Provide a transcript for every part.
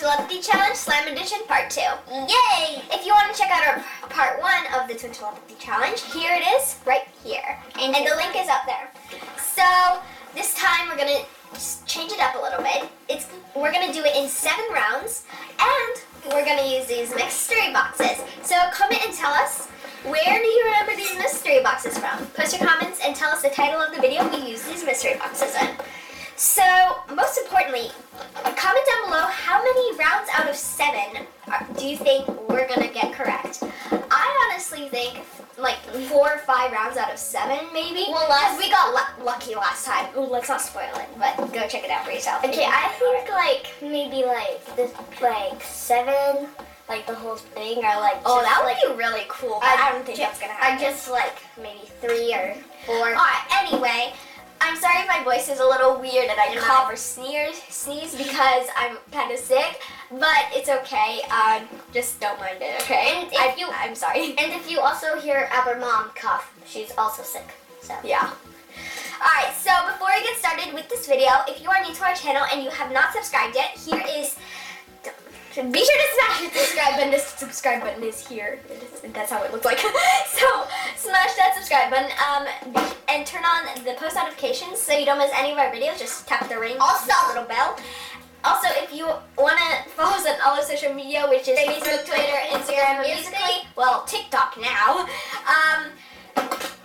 Telepathy Challenge Slam Edition Part 2. Yay! If you want to check out our Part 1 of the Twin Telepathy Challenge, here it is, right here. And the link is up there. So, this time we're going to change it up a little bit. We're going to do it in 7 rounds, and we're going to use these mystery boxes. So, comment and tell us, where do you remember these mystery boxes from? Post your comments and tell us the title of the video we use these mystery boxes in. So, most importantly, comment down below how many rounds out of 7 do you think we're going to get correct. I honestly think like 4 or 5 rounds out of 7 maybe. Well, we got lucky last time. Ooh, let's not spoil it, but go check it out for yourself. Okay, I think maybe this 7, like the whole thing, or like. Oh, that would be really cool. But I don't think that's gonna happen. I just maybe 3 or 4. Alright, anyway. I'm sorry if my voice is a little weird and I cough or sneeze because I'm kind of sick, but it's okay. Just don't mind it, okay? And I'm sorry. And if you also hear our mom cough, she's also sick. So yeah. Alright, so before we get started with this video, if you are new to our channel and you have not subscribed yet, here is. Be sure to smash the subscribe button. This subscribe button is here. That's how it looks like. So smash that subscribe button and turn on the post notifications so you don't miss any of our videos. Just tap the ring, also little bell. Also, if you want to follow us on all our social media, which is Facebook, Twitter, Instagram, Musical.ly, well, TikTok now.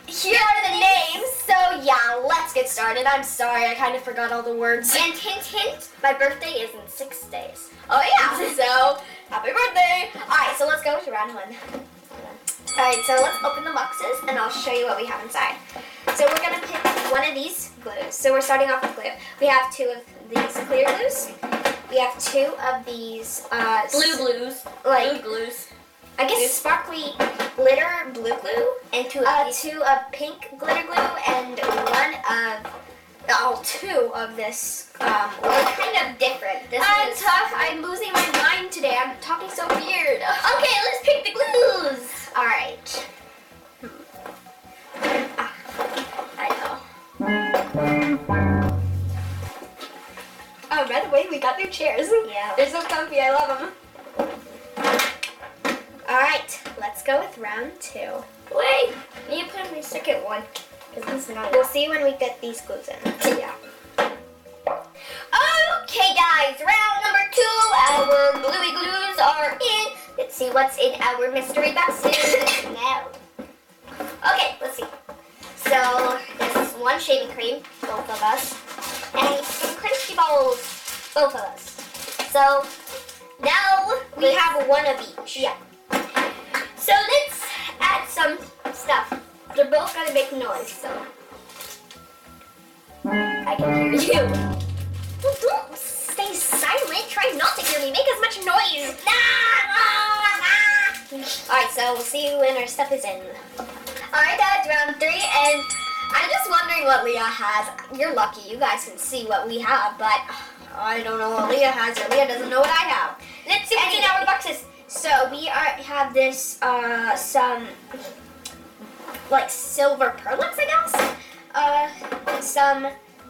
Here are the names, so yeah, let's get started. I'm sorry, I kind of forgot all the words. And hint, hint, my birthday is in 6 days. Oh yeah, so happy birthday! Alright, so let's go to round 1. Alright, so let's open the boxes and I'll show you what we have inside. So we're going to pick one of these glues. So we're starting off with glue. We have 2 of these clear glues. We have 2 of these blue glues. Like blue glues. I guess sparkly glitter blue glue, and 2 of pink glitter glue, and 2 of this. They're kind of different. I'm losing my mind today. I'm talking so weird. Okay, let's pick the glues. All right. I know. Oh, by the way, we got new chairs. Yeah. They're so comfy. I love them. Alright, let's go with round 2. Wait, you put in the second one. We'll see when we get these glues in. Yeah. Okay, guys, round number 2. Our gluey glues are in. Let's see what's in our mystery boxes now. Okay, let's see. So, this is 1 shaving cream, both of us, and some crunchy balls, both of us. So, now we have 1 of each. Yeah. So let's add some stuff. They're both gonna make noise, so I can hear you. Well, don't stay silent. Try not to hear me. Make as much noise. Alright, so we'll see when our stuff is in. Alright, that's round 3, and I'm just wondering what Leah has. You're lucky. You guys can see what we have, but I don't know what Leah has, or Leah doesn't know what I have. Let's see what's in our boxes. So we have this some like silver pearlets, I guess. Some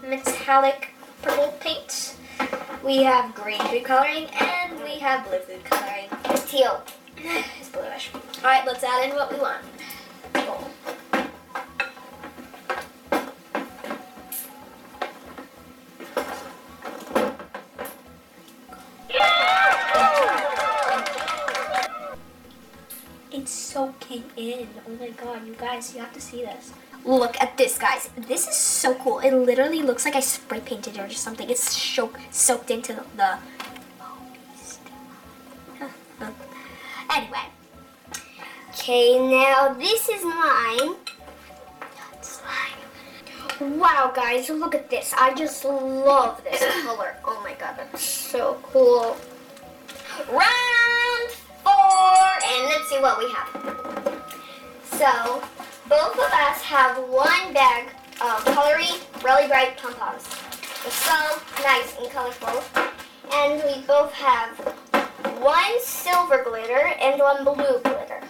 metallic purple paint. We have green food coloring, and we have blue food coloring. It's teal. It's bluish. All right, let's add in what we want. Cool. It's soaking in. Oh my god, you guys, you have to see this. Look at this, guys. This is so cool. It literally looks like I spray painted it or something. It's soaked into the... Anyway. Okay, now this is mine. Wow, guys, look at this. I just love this color. Oh my god, that's so cool. Round 4, and let's see what we have. So, both of us have 1 bag of colory, really bright pom-poms. They're so nice and colorful. And we both have 1 silver glitter and 1 blue glitter.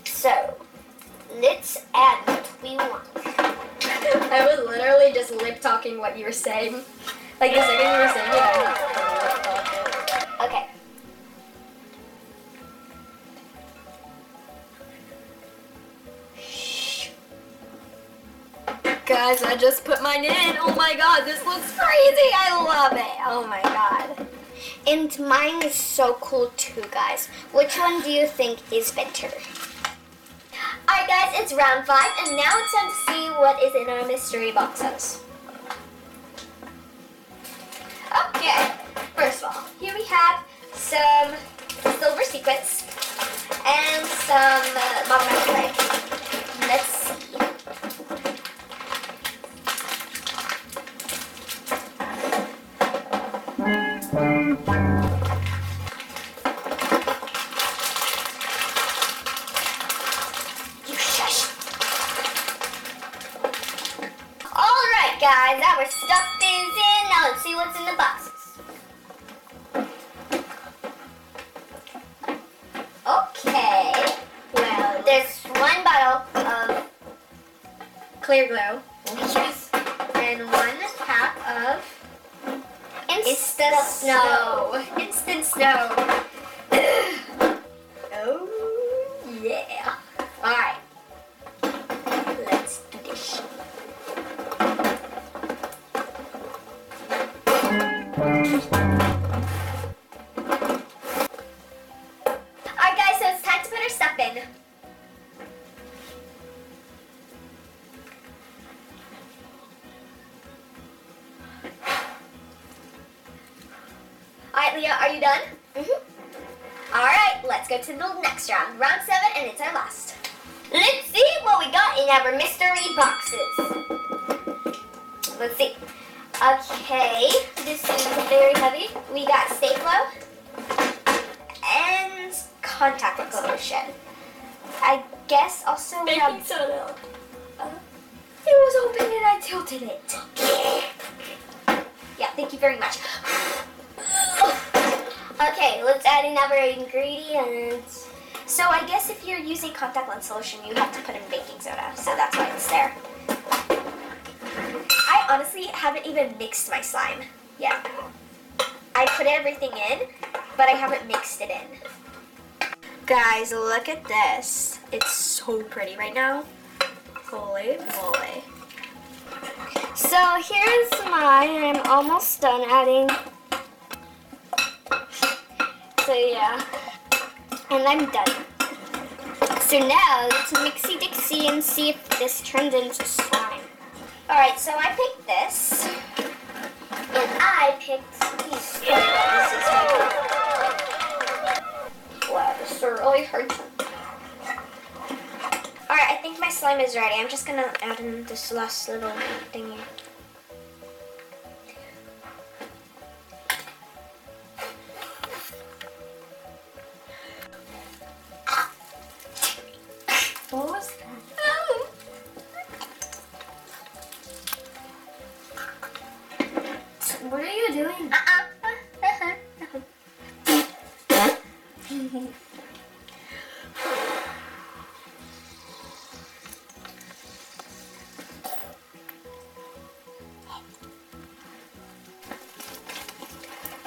So, let's add what we want. I was literally just lip talking what you were saying. Like the second you were saying it, I was lip talking. Okay. Guys, I just put mine in. Oh my god, this looks crazy. I love it. Oh my god. And mine is so cool too, guys. Which one do you think is better? Alright guys, it's round 5 and now it's time to see what is in our mystery boxes. Okay, first of all, here we have some silver sequins and some magnetic clay. Let's see. Alright guys, our stuff is in. Now let's see what's in the boxes. Okay, well, there's one bottle of clear glue. Yes. And one pack of Instant snow. Instant snow. Oh, yeah. Alright. Let's do this. Alright guys, so it's time to put our stuff in. Alright Leah, are you done? Alright, let's go to the next round. Round 7 and it's our last. Let's see what we got in our mystery boxes. Let's see. Okay, this is very heavy. We got Staplo and contact solution. I guess also we have soda. it was open and I tilted it. Yeah, thank you very much. Okay, let's add in our ingredients. So I guess if you're using contact lens solution, you have to put in baking soda. So that's why it's there. I honestly haven't even mixed my slime yet. I put everything in, but I haven't mixed it in. Guys, look at this. It's so pretty right now. Holy moly. So here's mine. I'm almost done adding. So yeah, and I'm done. So now let's mixy dixie and see if this turns into slime. Alright, so I picked this. And I picked these. Wow, this really hurts. Alright, I think my slime is ready. I'm just gonna add in this last little thingy. What was that? What are you doing?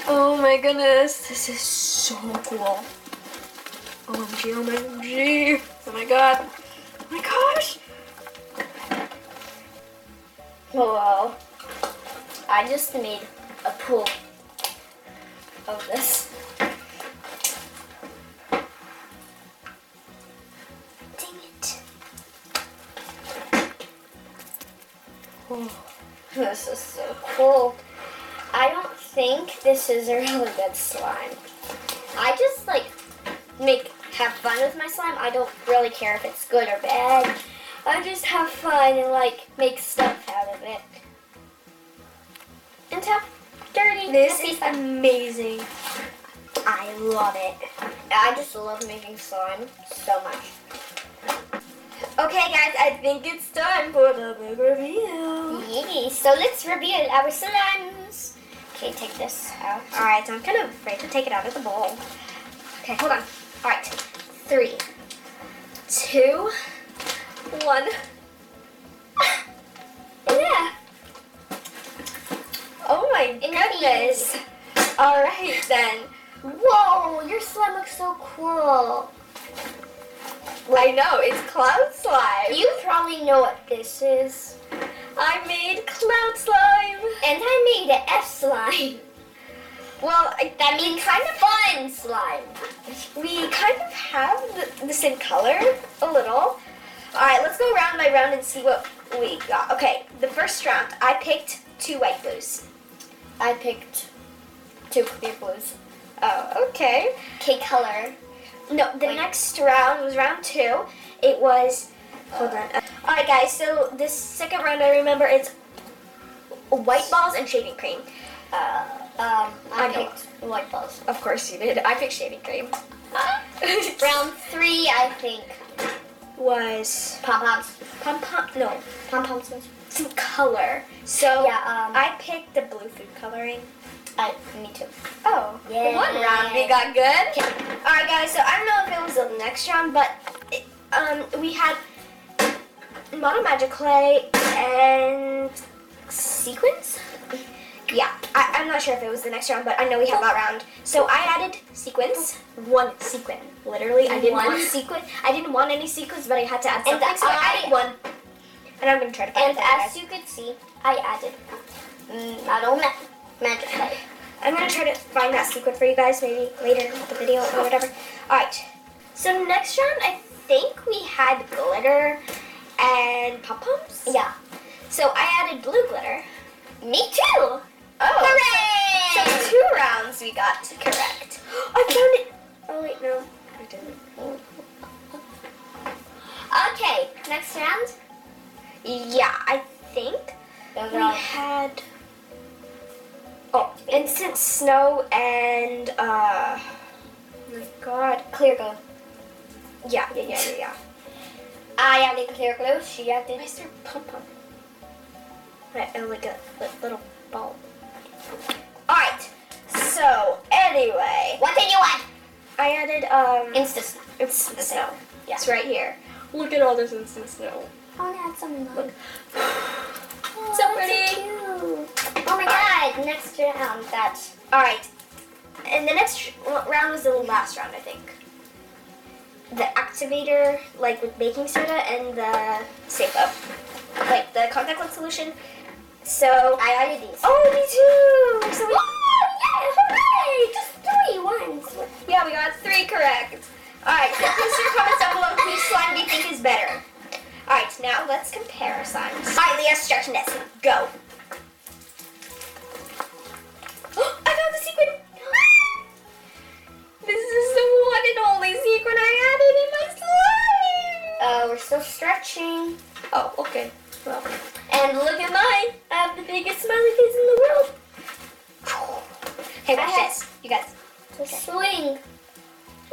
Oh my goodness, this is so cool. OMG, OMG. Oh my god. Oh my gosh. Wow. I just made a pool of this. Dang it. Oh, this is so cool. I don't think this is a really good slime. I just have fun with my slime. I don't really care if it's good or bad. I just have fun and make stuff out of it. And have dirty. This is amazing. I love it. I just love making slime so much. Okay guys, I think it's time for the big reveal. Yay, so let's reveal our slimes. Okay, take this out. Alright, so I'm kind of afraid to take it out of the bowl. Okay, hold on. Alright, 3, 2, 1. Yeah. Oh my goodness. Alright then. Whoa, your slime looks so cool. I know, it's cloud slime. You probably know what this is. I made cloud slime. And I made an F slime. Well, That means kind of fun slime. we kind of have the same color, a little. All right, let's go round by round and see what we got. Okay, the first round, I picked 2 white blues. I picked 2 clear blues. Oh, okay. Okay, color. No, the next round was round 2. It was, hold on. All right, guys, so this second round, I remember it's white balls and shaving cream. I picked white balls. Of course you did. I picked shaving cream. Round 3, I think. Was Pom-poms. no, Pom-poms. some color. So Yeah, I picked the blue food coloring. Me too. Oh, Yeah. one round we got good. All right, guys. So I don't know if it was the next round, but we had model magic clay and sequins. Yeah, I'm not sure if it was the next round, but I know we had that round. So I added sequins, 1 sequin. Literally, I didn't want sequin. I didn't want any sequins, but I had to add something, so I added 1. And I'm gonna try to find And it for you as guys. you could see, I added model magic clay. I'm gonna try to find that sequin for you guys, maybe later in the video or whatever. All right. So next round, I think we had glitter and pom-poms. Yeah. So I added blue glitter. Me too. Oh. Hooray! So 2 rounds we got correct. I found it. Oh wait, no, I didn't. Okay, next round. Yeah, I think we had instant snow and oh my god, Clear glue. yeah. I added clear glue. She Why added. is there a pom-pom? Right, and like a little ball. All right. So anyway, What did you add? I added Instant. instant snow. Yeah. It's right here. Look at all this instant snow. I want to add some. Look. Oh, So that's pretty. cute. Oh my god! Next round. That's All right. And the next round was the last round, I think. The activator, like with baking soda, and the safe up, like the contact lens solution. So I added these. oh, me too. So we, yeah! Hooray! Just 3 ones. yeah, we got 3 correct. All right. So please your comments down below whose slime do you think is better. All right. Now let's compare our slimes. All right, Leah, start to next. Go. I found the sequin. This is the one and only sequin I added in my slime. We're still stretching. Oh, okay. Well, And look at mine. I have the biggest smiley face in the world. Hey, watch this. You guys. It's a swing.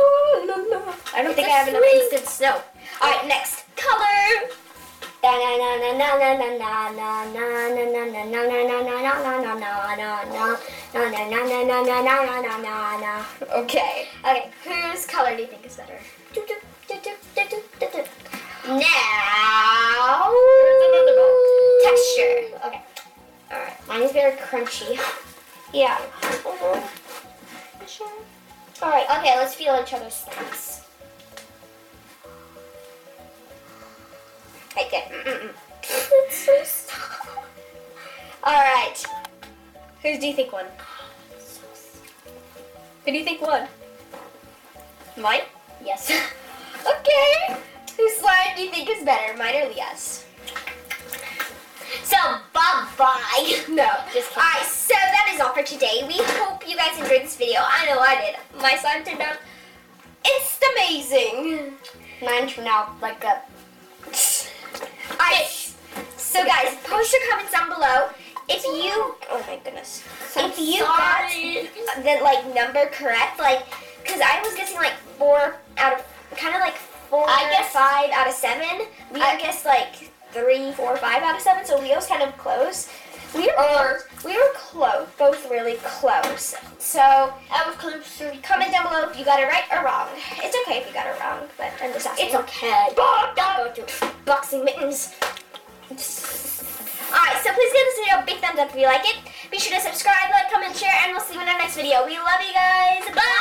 I don't think I have enough instant snow. All right, next. Color. Okay. Okay. Whose color do you think is better? Now, Texture. Okay, All right. mine is very crunchy. Yeah. All right. Okay, let's feel each other's slimes. Right there. It's so soft. All right. Who do you think won? Who do you think won? Mine? Yes. Okay. Whose slime do you think is better, mine or Leah's? So, bye-bye. No. Just kidding. Alright, so that is all for today. We hope you guys enjoyed this video. I know I did. My slime turned out it's amazing. Mine turned out like a Alright, so guys, post your comments down below. If you, oh my goodness, if you got the like number correct, like, cause I was guessing like 4 out of, kind of like 4, I guess 5 out of 7. Leah guessed like 3, 4, 5 out of 7. So Leo's kind of close. We were close, both really close. So I was close. comment down below if you got it right or wrong. It's okay if you got it wrong, but I'm just asking. It's okay. Don't go to boxing mittens. Alright, so please give this video a big thumbs up if you like it. Be sure to subscribe, like, comment, share, and we'll see you in our next video. We love you guys. Bye!